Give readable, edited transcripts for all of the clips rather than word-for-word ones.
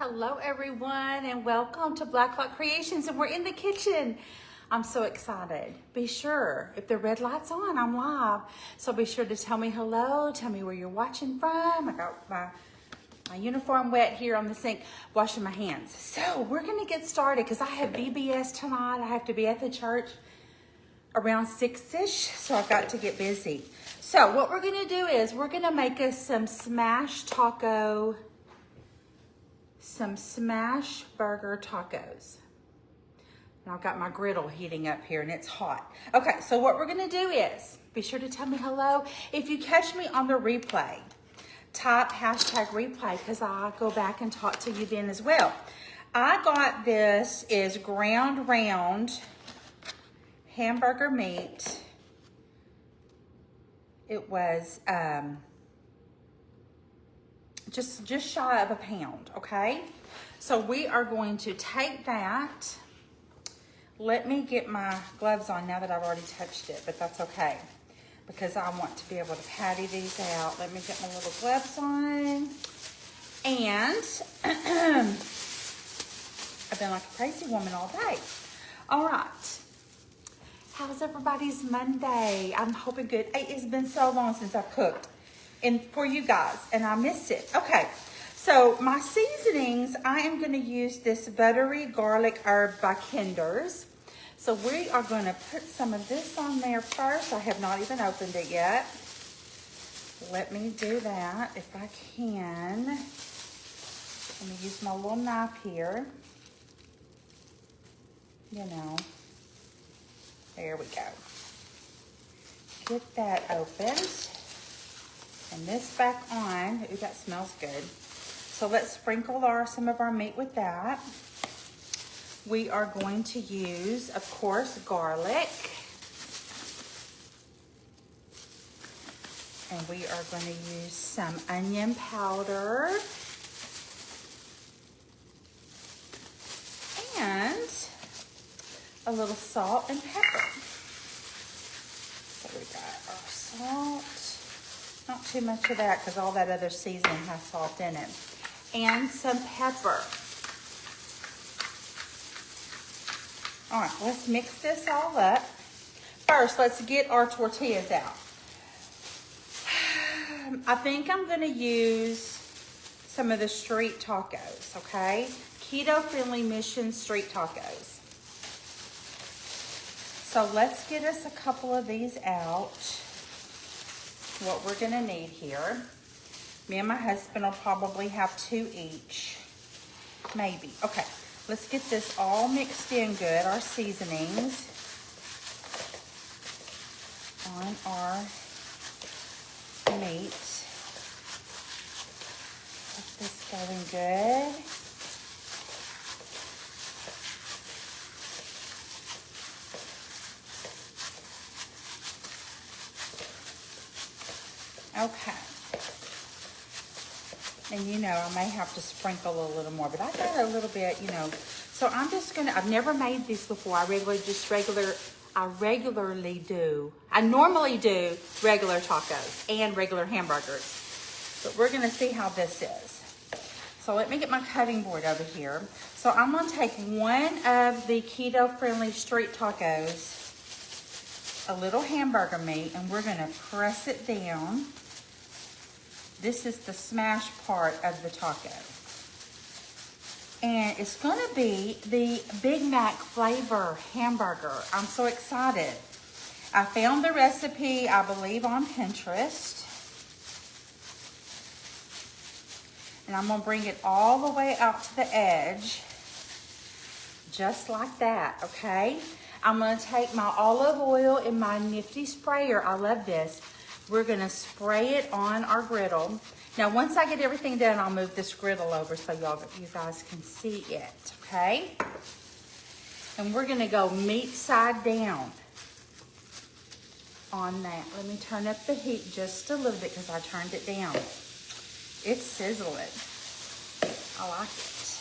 Hello everyone and welcome to Black Hawk Creations, and we're in the kitchen. I'm so excited. Be sure, if the red light's on, I'm live. So be sure to tell me hello, tell me where you're watching from. I got my uniform wet here on the sink, washing my hands. So we're gonna get started because I have VBS tonight. I have to be at the church around 6-ish, so I've got to get busy. So what we're gonna do is we're gonna make us some smash burger tacos. And I've got my griddle heating up here and it's hot. Okay, so what we're gonna do is, be sure to tell me hello. If you catch me on the replay, type #replay because I'll go back and talk to you then as well. I got this is ground round hamburger meat. It was just shy of a pound, okay? So we are going to take that. Let me get my gloves on now that I've already touched it, but that's okay because I want to be able to patty these out. Let me get my little gloves on. And I've been like a crazy woman all day. All right. How's everybody's Monday? I'm hoping good. It's been so long since I've cooked for you guys, and I missed it. Okay, so my seasonings, I am going to use this buttery garlic herb by Kinder's. So we are going to put some of this on there first. I have not even opened it yet. Let me do that if I can. Let me use my little knife here. You know. There we go. Get that opened. And this back on. Ooh, that smells good. So let's sprinkle some of our meat with that. We are going to use, of course, garlic. And we are going to use some onion powder. And a little salt and pepper. So we got our salt. Not too much of that because all that other seasoning has salt in it. And some pepper. All right, let's mix this all up. First, let's get our tortillas out. I think I'm gonna use some of the street tacos, okay? Keto-friendly mission street tacos. So let's get us a couple of these out. What we're gonna need here. Me and my husband will probably have 2 each. Maybe. Okay, let's get this all mixed in good, our seasonings on our meat. Get this going good. Okay. And you know, I may have to sprinkle a little more, but I got a little bit, you know. So I'm just gonna, I've never made these before. I normally do regular tacos and regular hamburgers. But we're gonna see how this is. So let me get my cutting board over here. So I'm gonna take one of the keto-friendly street tacos, a little hamburger meat, and we're gonna press it down. This is the smash part of the taco. And it's gonna be the Big Mac flavor hamburger. I'm so excited. I found the recipe, I believe, on Pinterest. And I'm gonna bring it all the way out to the edge, just like that, okay? I'm gonna take my olive oil in my nifty sprayer. I love this. We're gonna spray it on our griddle. Now, once I get everything done, I'll move this griddle over so you guys can see it, okay? And we're gonna go meat side down on that. Let me turn up the heat just a little bit because I turned it down. It's sizzling. I like it.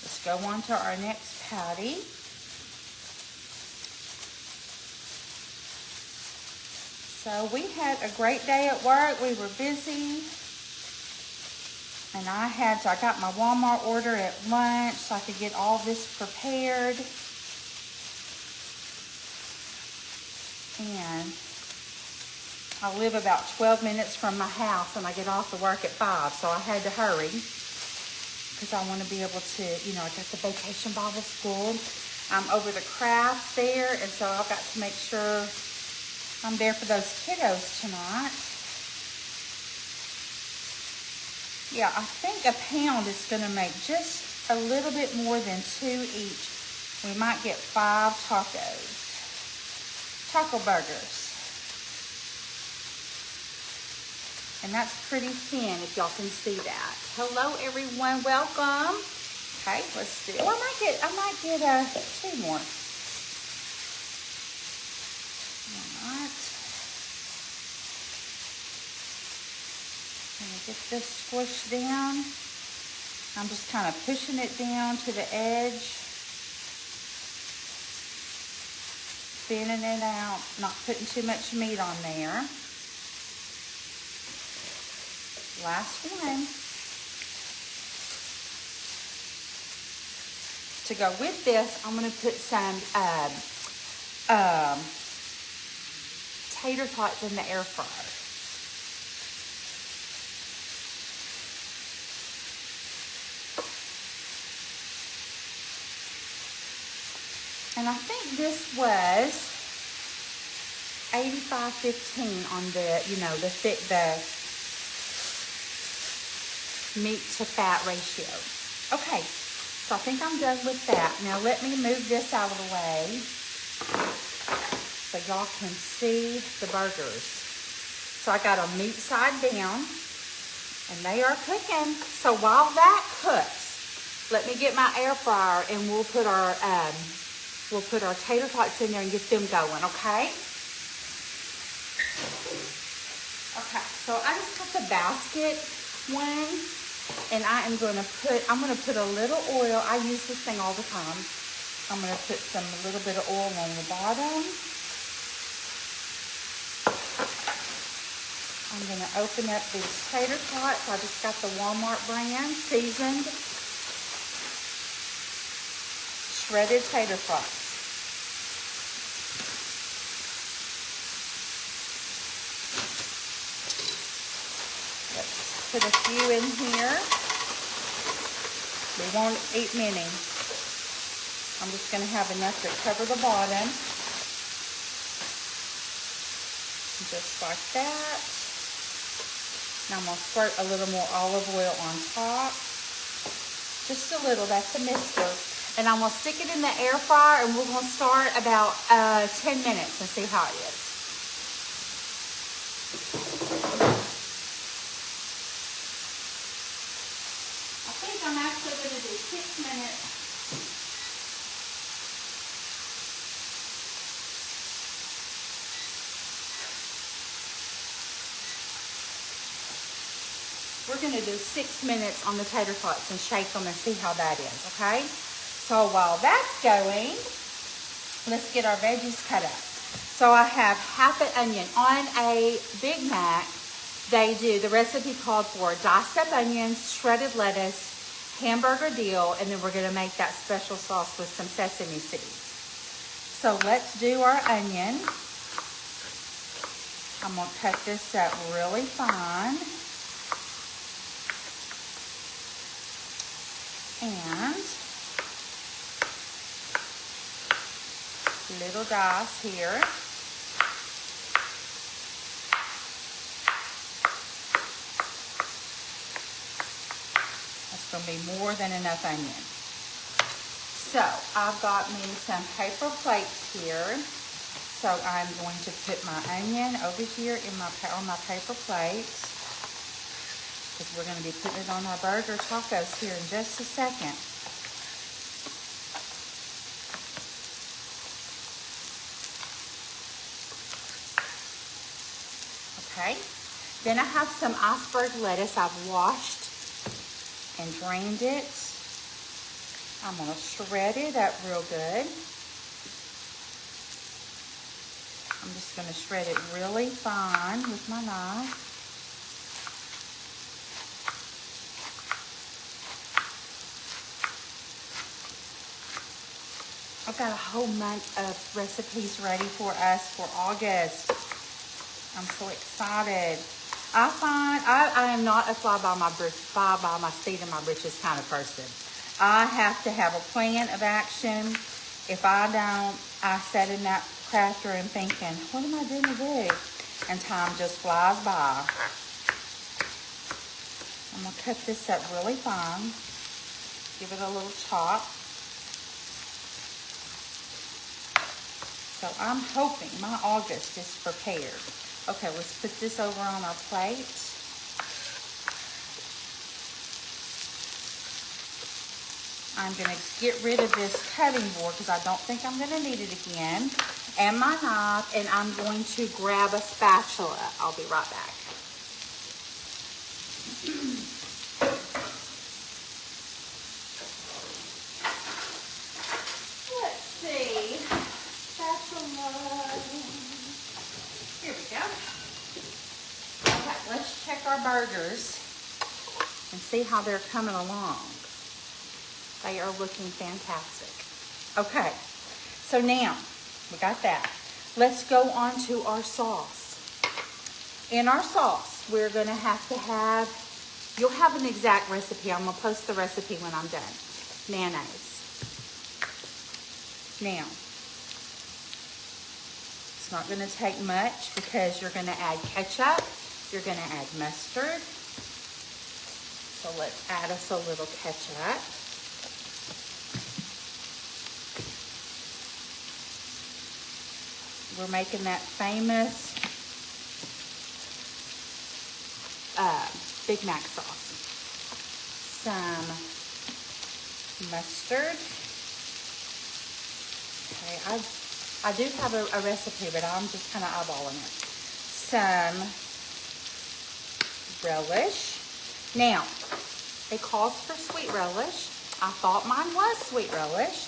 Let's go on to our next patty. So we had a great day at work. We were busy. And I got my Walmart order at lunch so I could get all this prepared. And I live about 12 minutes from my house and I get off to work at 5, so I had to hurry because I want to be able to, I got the Vacation Bible School. I'm over the crafts there, and so I've got to make sure I'm there for those kiddos tonight. Yeah, I think a pound is going to make just a little bit more than 2 each. We might get 5 taco burgers. And that's pretty thin, if y'all can see that. Hello, everyone. Welcome. Okay, let's do. Oh, I might get 2 more. All right. Gonna get this squished down. I'm just kind of pushing it down to the edge, thinning it out, not putting too much meat on there. Last one. To go with this, I'm going to put some tater tots in the air fryer. And I think this was $85.15 on the, the meat to fat ratio. Okay, so I think I'm done with that. Now let me move this out of the way so y'all can see the burgers. So I got a meat side down and they are cooking. So while that cooks, let me get my air fryer and we'll put our tater tots in there and get them going, okay? Okay, so I just got the basket one, and I'm gonna put a little oil. I use this thing all the time. I'm gonna put a little bit of oil on the bottom. I'm gonna open up these tater tots. I just got the Walmart brand, seasoned, shredded tater tots. Put a few in here. We won't eat many. I'm just going to have enough to cover the bottom. Just like that. Now I'm going to squirt a little more olive oil on top. Just a little, that's a mister. And I'm going to stick it in the air fryer and we're going to start about 10 minutes and see how it is. I'm actually going to do 6 minutes. We're going to do 6 minutes on the tater tots and shake them and see how that is, okay? So while that's going, let's get our veggies cut up. So I have half an onion. On a Big Mac, the recipe called for diced up onions, shredded lettuce, hamburger deal, and then we're going to make that special sauce with some sesame seeds. So let's do our onion. I'm going to cut this up really fine. And little dice here. Going to be more than enough onion. So I've got me some paper plates here. So I'm going to put my onion over here on my paper plate, because we're going to be putting it on our burger tacos here in just a second. Okay. Then I have some iceberg lettuce I've washed and drained it. I'm going to shred it up real good. I'm just going to shred it really fine with my knife. I've got a whole month of recipes ready for us for August. I'm so excited. I find I am not a fly by my seat in my britches kind of person. I have to have a plan of action. If I don't, I sit in that craft room thinking, what am I going to do? And time just flies by. I'm going to cut this up really fine. Give it a little chop. So I'm hoping my August is prepared. Okay, let's put this over on our plate. I'm going to get rid of this cutting board because I don't think I'm going to need it again. And my knife, and I'm going to grab a spatula. I'll be right back. Let's see. Spatula. Here we go. Okay, let's check our burgers and see how they're coming along. They are looking fantastic. Okay, so now we got that. Let's go on to our sauce. In our sauce, we're gonna have to have, you'll have an exact recipe. I'm gonna post the recipe when I'm done. Mayonnaise. Now, it's not gonna take much because you're gonna add ketchup, you're gonna add mustard. So let's add us a little ketchup. We're making that famous Big Mac sauce. Some mustard. Okay, I do have a recipe, but I'm just kind of eyeballing it. Some relish. Now, it calls for sweet relish. I thought mine was sweet relish.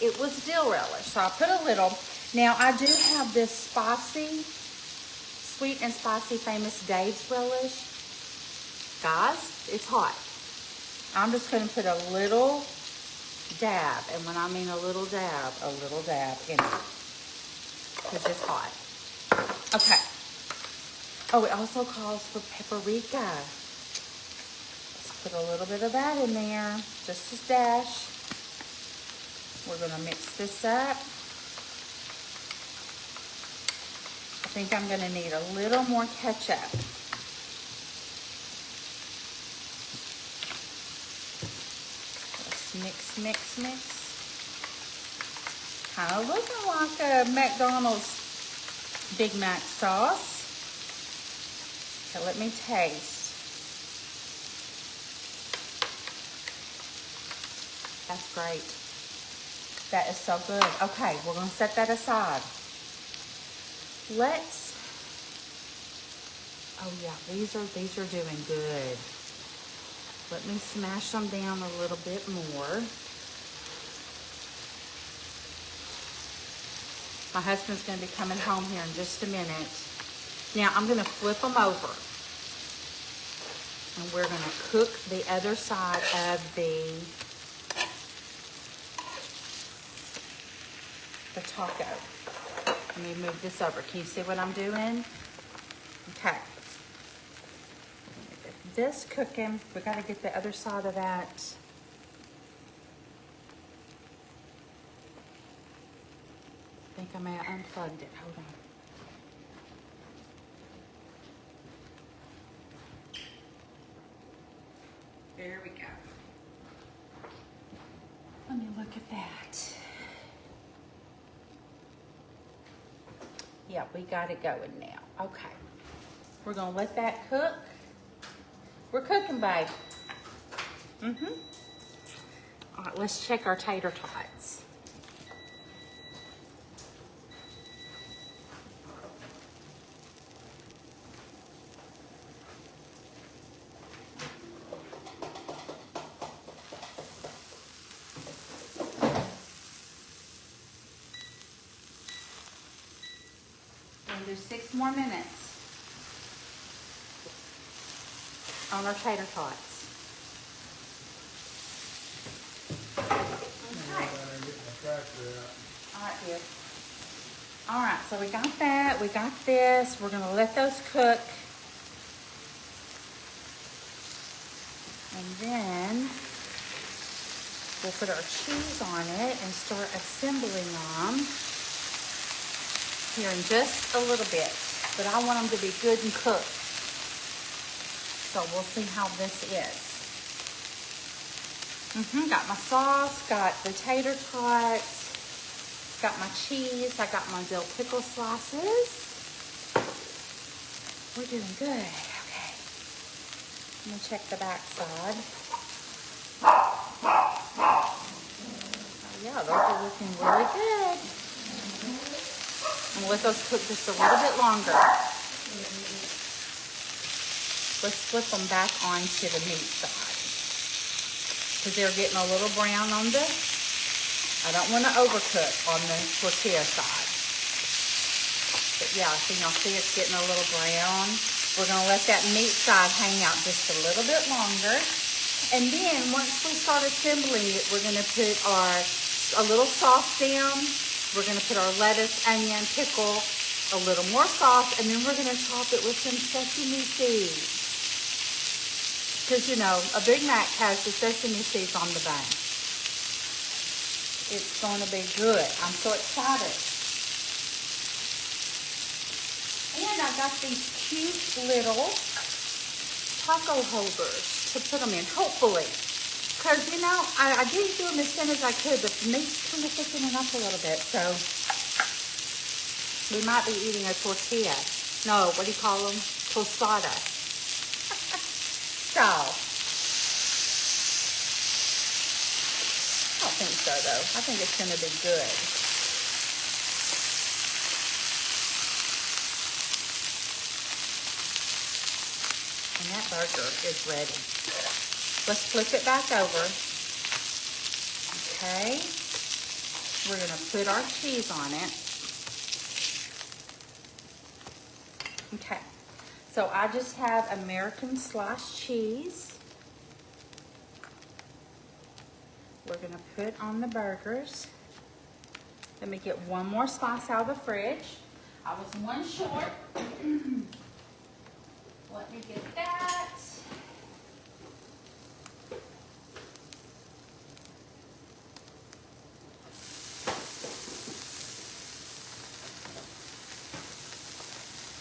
It was dill relish, so I put a little. Now, I do have this spicy, sweet and spicy famous Dave's relish. Guys, it's hot. I'm just going to put a little dab, and when I mean a little dab in it, because it's hot. Okay. Oh, it also calls for paprika. Let's put a little bit of that in there, just a dash. We're going to mix this up. I think I'm going to need a little more ketchup. Let's mix, mix, mix. Kind of looking like a McDonald's Big Mac sauce. Okay, let me taste. That's great. That is so good. Okay, we're going to set that aside. Let's, oh yeah, these are doing good. Let me smash them down a little bit more. My husband's going to be coming home here in just a minute. Now I'm going to flip them over. And we're going to cook the other side of the taco. Let me move this over. Can you see what I'm doing? Okay. Get this cooking. We got to get the other side of that. I think I may have unplugged it. Hold on. There we go. Let me look at that. Yeah, we got it going now. Okay. We're going to let that cook. We're cooking, babe. All right, let's check our tater tots. Do 6 more minutes on our tater tots. Okay. All right, dear. All right, so we got that. We got this. We're gonna let those cook. And then we'll put our cheese on it and start assembling them here in just a little bit. But I want them to be good and cooked. So we'll see how this is. Got my sauce, got the tater tots, got my cheese, I got my dill pickle slices. We're doing good. Okay. I'm gonna check the back side. Yeah, those are looking really good. I'm gonna let those cook just a little bit longer. Let's flip them back onto the meat side. Because they're getting a little brown on the, I don't want to overcook on the tortilla side. But yeah, so y'all see it's getting a little brown. We're gonna let that meat side hang out just a little bit longer. And then once we start assembling it, we're gonna put a little sauce down. We're gonna put our lettuce, onion, pickle, a little more sauce, and then we're gonna top it with some sesame seeds. Because, you know, a Big Mac has the sesame seeds on the bun. It's going to be good. I'm so excited. And I got these cute little taco holders to put them in, hopefully. Because, you know, I didn't do them as thin as I could, but the meat's kind of thickening up a little bit. So, we might be eating a tortilla. No, what do you call them? Tostada. So, I don't think so though. I think it's gonna be good. And that burger is ready. Let's flip it back over. Okay. We're gonna put our cheese on it. Okay. So I just have American sliced cheese. We're gonna put on the burgers. Let me get one more slice out of the fridge. I was one short. Let me get that.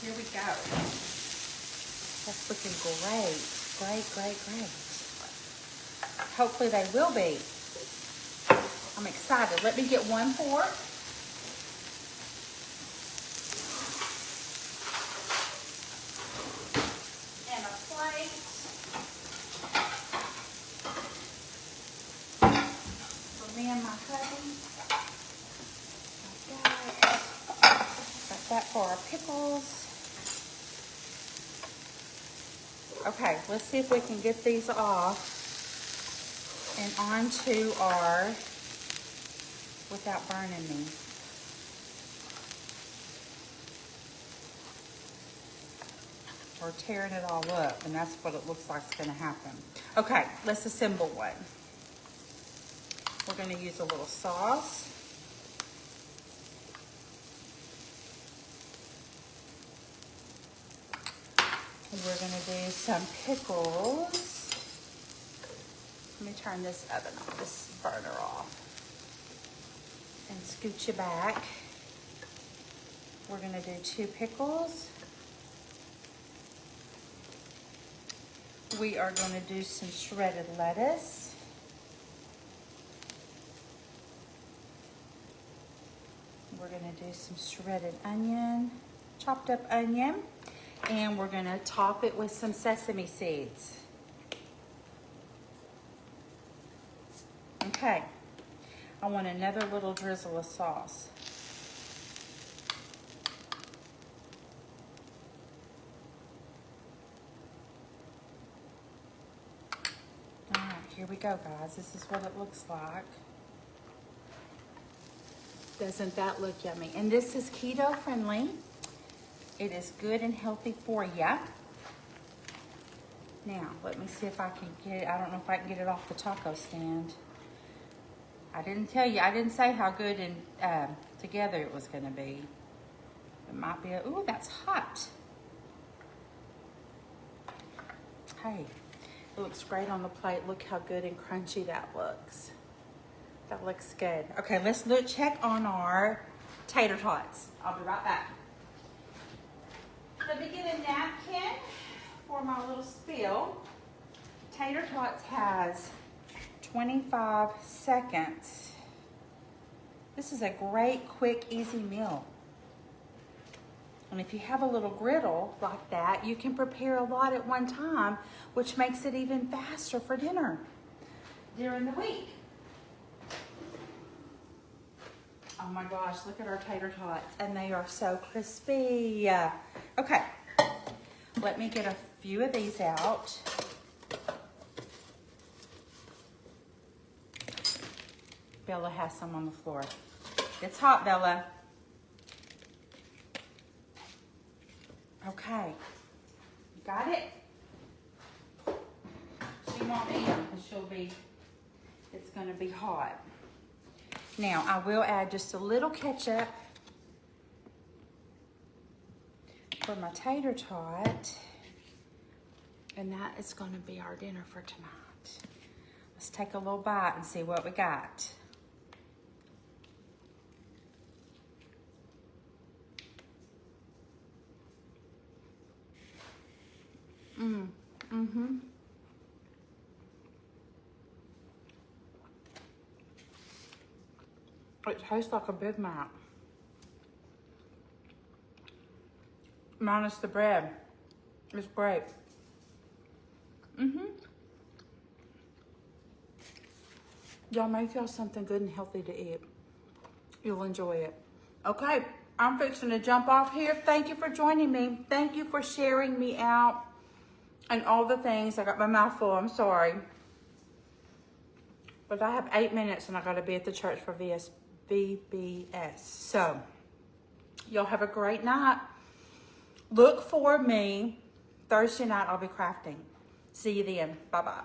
Here we go. That's looking great. Great, great, great. Hopefully they will be. I'm excited. Let me get one fork. And a plate. For me and my hubby. Got that for our pickles. Okay, let's see if we can get these off and onto our, without burning me. Or tearing it all up, and that's what it looks like is gonna happen. Okay, let's assemble one. We're gonna use a little sauce. We're gonna do some pickles. Let me turn this oven off, this burner off. And scoot you back. We're gonna do 2 pickles. We are gonna do some shredded lettuce. We're gonna do some shredded onion, chopped up onion. And we're gonna top it with some sesame seeds. Okay, I want another little drizzle of sauce. All right, here we go, guys. This is what it looks like. Doesn't that look yummy? And this is keto friendly. It is good and healthy for you. Now, let me see if I can get it. I don't know if I can get it off the taco stand. I didn't tell you, I didn't say how good and together it was gonna be. It might be ooh, that's hot. Hey, it looks great on the plate. Look how good and crunchy that looks. That looks good. Okay, let's check on our tater tots. I'll be right back. Let me get a napkin for my little spill. Tater tots has 25 seconds. This is a great, quick, easy meal. And if you have a little griddle like that, you can prepare a lot at one time, which makes it even faster for dinner during the week. Oh my gosh, look at our tater tots, and they are so crispy. Okay, let me get a few of these out. Bella has some on the floor. It's hot, Bella. Okay, you got it? She won't eat them because it's gonna be hot. Now, I will add just a little ketchup for my tater tot, and that is gonna be our dinner for tonight. Let's take a little bite and see what we got. It tastes like a Big Mac. Minus the bread. It's great. Y'all make y'all something good and healthy to eat. You'll enjoy it. Okay, I'm fixing to jump off here. Thank you for joining me. Thank you for sharing me out and all the things. I got my mouth full, I'm sorry. But I have 8 minutes and I gotta be at the church for VBS. So, y'all have a great night. Look for me Thursday night, I'll be crafting. See you then, bye-bye.